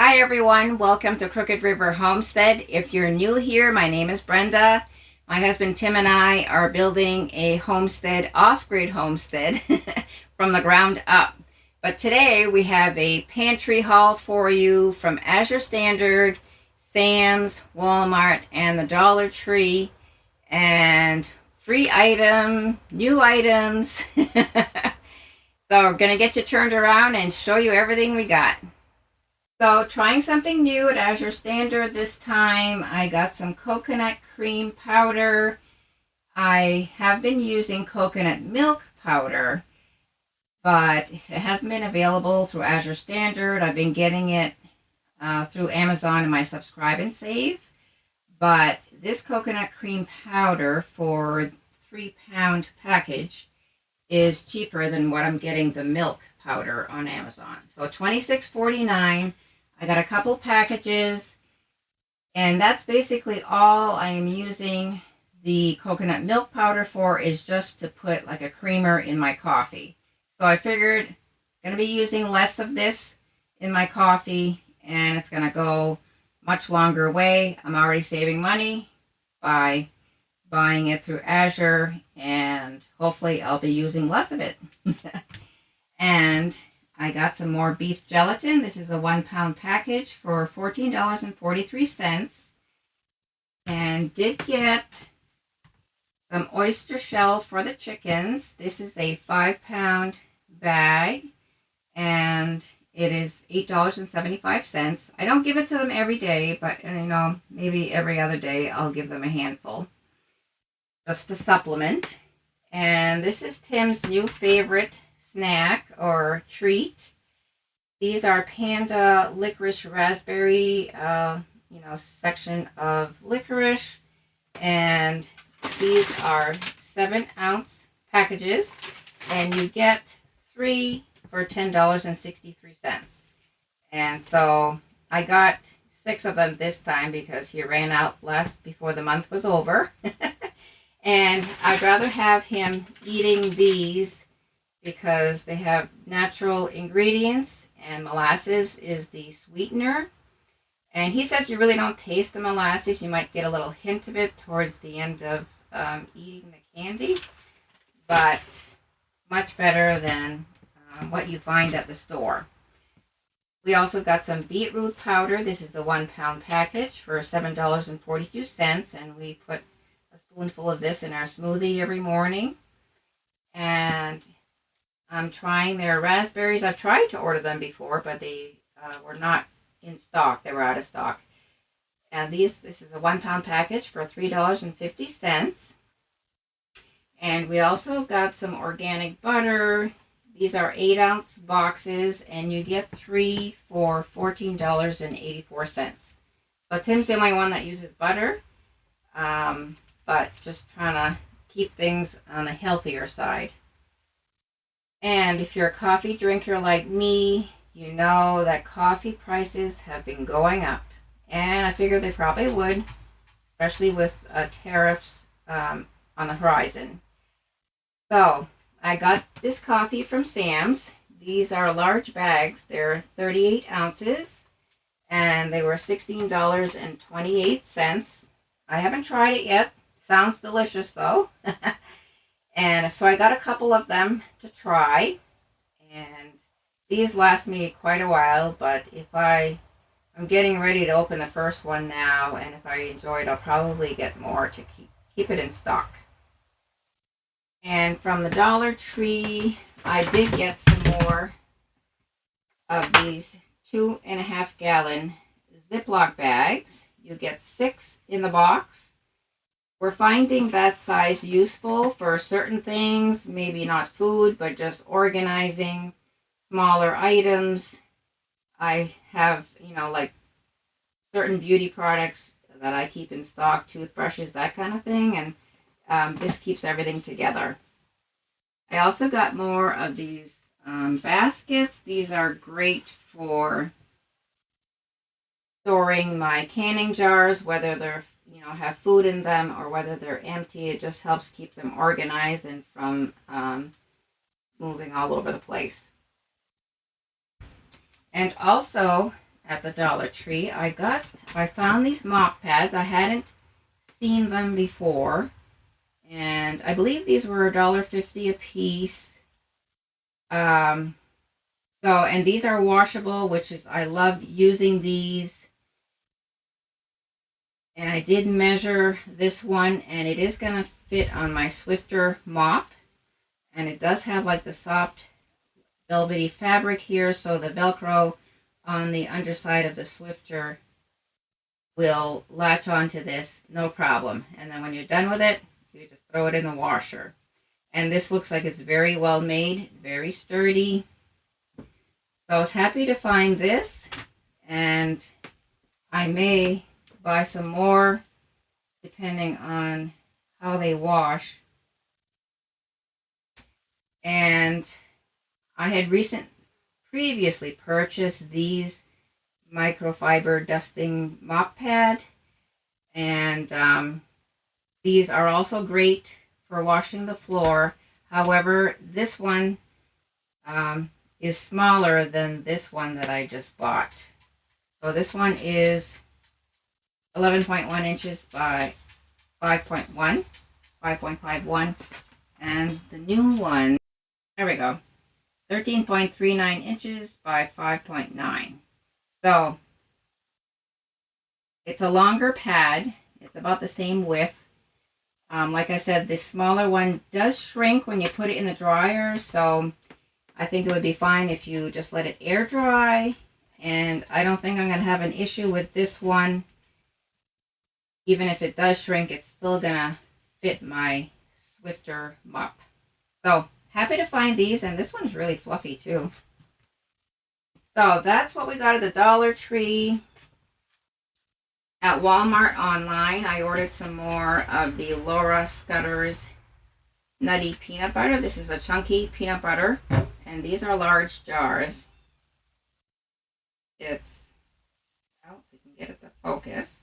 Hi everyone, welcome to Crooked River Homestead. If you're new here, my name is Brenda. My husband Tim and I are building a homestead, off-grid homestead from the ground up. But today we have a pantry haul for you from Azure Standard, Sam's, Walmart, and the Dollar Tree, and free item, new items. So we're going to get you turned around and show you everything we got. So trying something new at Azure Standard this time. I got some coconut cream powder. I have been using coconut milk powder, but it hasn't been available through Azure Standard. I've been getting it through Amazon in my subscribe and save. But this coconut cream powder for 3-pound package is cheaper than what I'm getting the milk powder on Amazon. So $26.49. I got a couple packages, and that's basically all I am using the coconut milk powder for, is just to put like a creamer in my coffee. So I figured I'm going to be using less of this in my coffee, and it's going to go much longer way. I'm already saving money by buying it through Azure, and hopefully I'll be using less of it. And I got some more beef gelatin. This is a 1-pound package for $14.43. And did get some oyster shell for the chickens. This is a 5-pound bag, and it is $8.75. I don't give it to them every day, but maybe every other day I'll give them a handful just to supplement. And this is Tim's new favorite snack or treat. These are Panda licorice raspberry, section of licorice, and these are 7-ounce packages, and you get 3 for $10.63. And so I got 6 of them this time because he ran out before the month was over. And I'd rather have him eating these because they have natural ingredients, and molasses is the sweetener. And he says you really don't taste the molasses. You might get a little hint of it towards the end of eating the candy, but much better than what you find at the store. We also got some beetroot powder. This is a 1-pound package for $7.42, and we put a spoonful of this in our smoothie every morning. And I'm trying their raspberries. I've tried to order them before, but they were not in stock. They were out of stock. And this is a 1-pound package for $3.50. And we also got some organic butter. These are 8-ounce boxes, and you get 3 for $14.84. So Tim's the only one that uses butter, but just trying to keep things on the healthier side. And if you're a coffee drinker like me, you know that coffee prices have been going up. And I figured they probably would, especially with tariffs on the horizon. So I got this coffee from Sam's. These are large bags. They're 38 ounces, and they were $16.28. I haven't tried it yet. Sounds delicious, though. And so I got a couple of them to try, and these last me quite a while, but if I'm getting ready to open the first one now, and if I enjoy it, I'll probably get more to keep it in stock. And from the Dollar Tree, I did get some more of these 2.5-gallon Ziploc bags. You get 6 in the box. We're finding that size useful for certain things, maybe not food, but just organizing smaller items. I have, like certain beauty products that I keep in stock, toothbrushes, that kind of thing, and this keeps everything together. I also got more of these baskets. These are great for storing my canning jars, whether they're have food in them or whether they're empty. It just helps keep them organized and from moving all over the place. And also at the Dollar Tree. I found these mop pads. I hadn't seen them before. And I believe these were $1.50 a piece. And these are washable, which is, I love using these. And I did measure this one, and it is going to fit on my Swifter mop. And it does have like the soft velvety fabric here, so the Velcro on the underside of the Swifter will latch onto this, no problem. And then when you're done with it, you just throw it in the washer. And this looks like it's very well made, very sturdy. So I was happy to find this, and I may buy some more depending on how they wash. And I had previously purchased these microfiber dusting mop pad, and these are also great for washing the floor. However, this one is smaller than this one that I just bought. So this one is 11.1 inches by 5.51, and the new one, there we go, 13.39 inches by 5.9. So it's a longer pad. It's about the same width. Like I said, this smaller one does shrink when you put it in the dryer, so I think it would be fine if you just let it air dry. And I don't think I'm going to have an issue with this one. Even if it does shrink, it's still going to fit my Swifter mop. So happy to find these, and this one's really fluffy too. So that's what we got at the Dollar Tree. At Walmart online, I ordered some more of the Laura Scudder's Nutty Peanut Butter. This is a chunky peanut butter, and these are large jars. It's, oh, if we can get it to focus,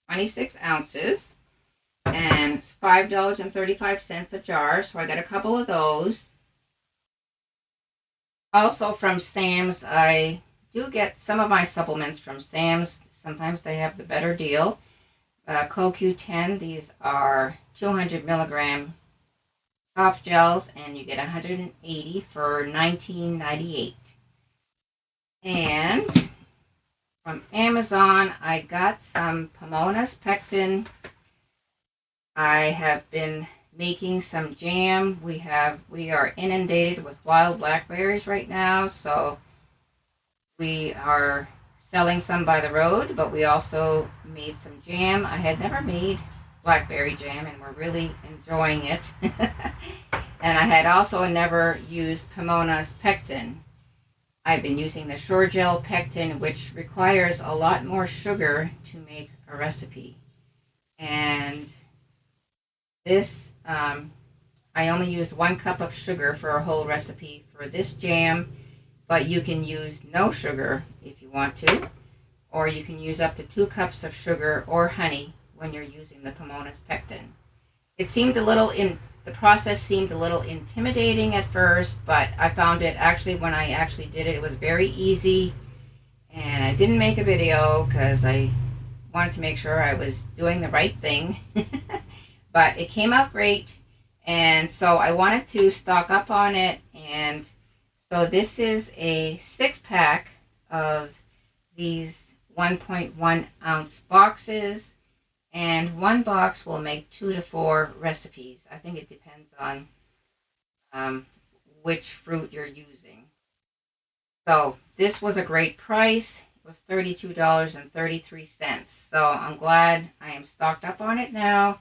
26 ounces, and it's $5.35 a jar, so I got a couple of those. Also from Sam's, I do get some of my supplements from Sam's. Sometimes they have the better deal. CoQ10, these are 200 milligram soft gels, and you get 180 for $19.98. And from Amazon, I got some Pomonas Pectin. I have been making some jam. We are inundated with wild blackberries right now, so we are selling some by the road, but we also made some jam. I had never made blackberry jam, and we're really enjoying it. And I had also never used Pomonas Pectin. I've been using the Shore Gel Pectin, which requires a lot more sugar to make a recipe. And this, I only used 1 cup of sugar for a whole recipe for this jam, but you can use no sugar if you want to, or you can use up to 2 cups of sugar or honey when you're using the Pomonas Pectin. It seemed the process seemed a little intimidating at first, but I found it actually, when I actually did it, it was very easy. And I didn't make a video because I wanted to make sure I was doing the right thing. But it came out great, and so I wanted to stock up on it. And so this is a 6-pack of these 1.1 ounce boxes. And 1 box will make 2 to 4 recipes. I think it depends on which fruit you're using. So this was a great price. It was $32.33. So I'm glad I am stocked up on it now.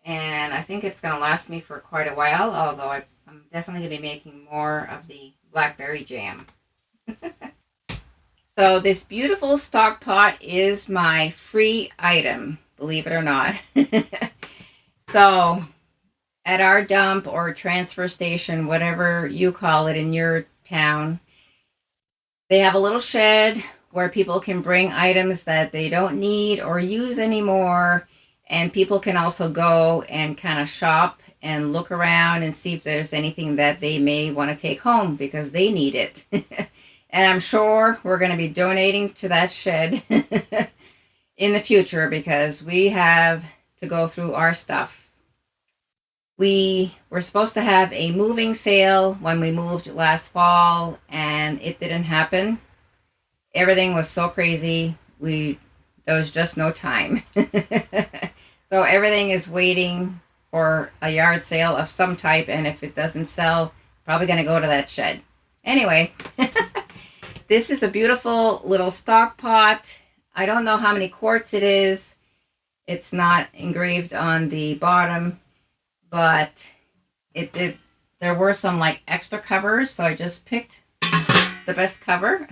And I think it's going to last me for quite a while, although I'm definitely going to be making more of the blackberry jam. So this beautiful stock pot is my free item, believe it or not. So at our dump or transfer station, whatever you call it in your town, they have a little shed where people can bring items that they don't need or use anymore. And people can also go and kind of shop and look around and see if there's anything that they may want to take home because they need it. And I'm sure we're going to be donating to that shed in the future because we have to go through our stuff. We were supposed to have a moving sale when we moved last fall, and it didn't happen. Everything was so crazy. There was just no time. So everything is waiting for a yard sale of some type, and if it doesn't sell, probably going to go to that shed. Anyway, this is a beautiful little stock pot. I don't know how many quarts it is. It's not engraved on the bottom, but there were some like extra covers, so I just picked the best cover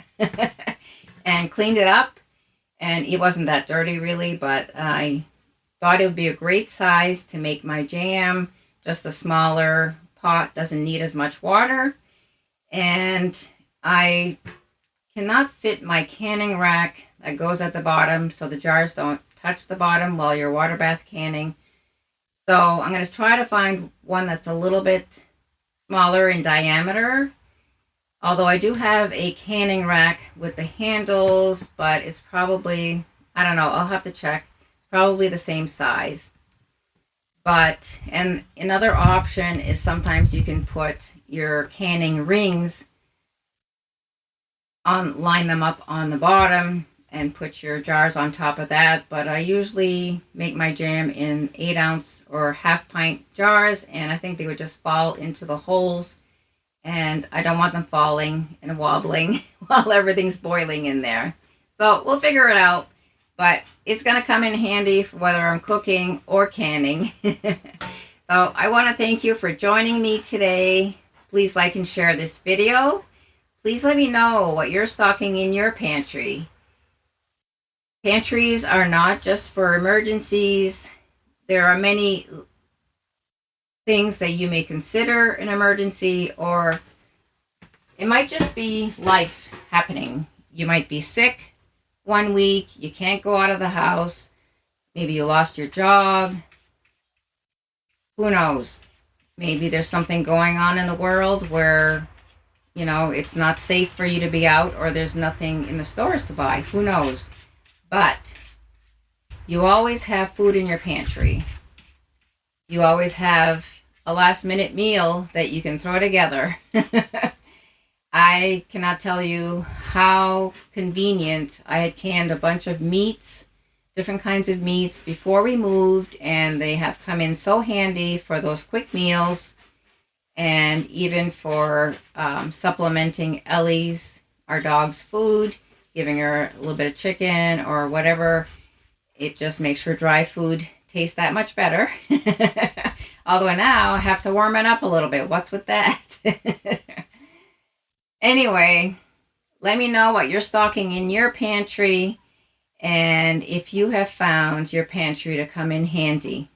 and cleaned it up. And it wasn't that dirty really, but I thought it would be a great size to make my jam. Just a smaller pot, doesn't need as much water. And I cannot fit my canning rack that goes at the bottom, so the jars don't touch the bottom while you're water bath canning. So I'm going to try to find one that's a little bit smaller in diameter. Although I do have a canning rack with the handles, but it's probably, I don't know, I'll have to check. It's probably the same size. But, and another option is sometimes you can put your canning rings on, line them up on the bottom and put your jars on top of that. But I usually make my jam in 8-ounce or half-pint jars, and I think they would just fall into the holes. And I don't want them falling and wobbling while everything's boiling in there. So we'll figure it out. But it's going to come in handy for whether I'm cooking or canning. So I want to thank you for joining me today. Please like and share this video. Please let me know what you're stocking in your pantry. Pantries are not just for emergencies. There are many things that you may consider an emergency, or it might just be life happening. You might be sick one week, you can't go out of the house, maybe you lost your job, who knows? Maybe there's something going on in the world where, you know, it's not safe for you to be out, or there's nothing in the stores to buy, who knows? But you always have food in your pantry. You always have a last minute meal that you can throw together. I cannot tell you how convenient. I had canned a bunch of meats, different kinds of meats before we moved, and they have come in so handy for those quick meals and even for supplementing Ellie's, our dog's food, giving her a little bit of chicken or whatever. It just makes her dry food taste that much better. Although now I have to warm it up a little bit. What's with that? Anyway, let me know what you're stocking in your pantry and if you have found your pantry to come in handy.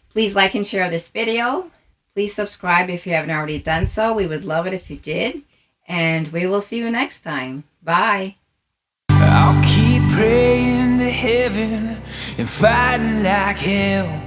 Please like and share this video. Please subscribe if you haven't already done so. We would love it if you did. And we will see you next time. Bye. I'll keep praying to heaven and fighting like hell.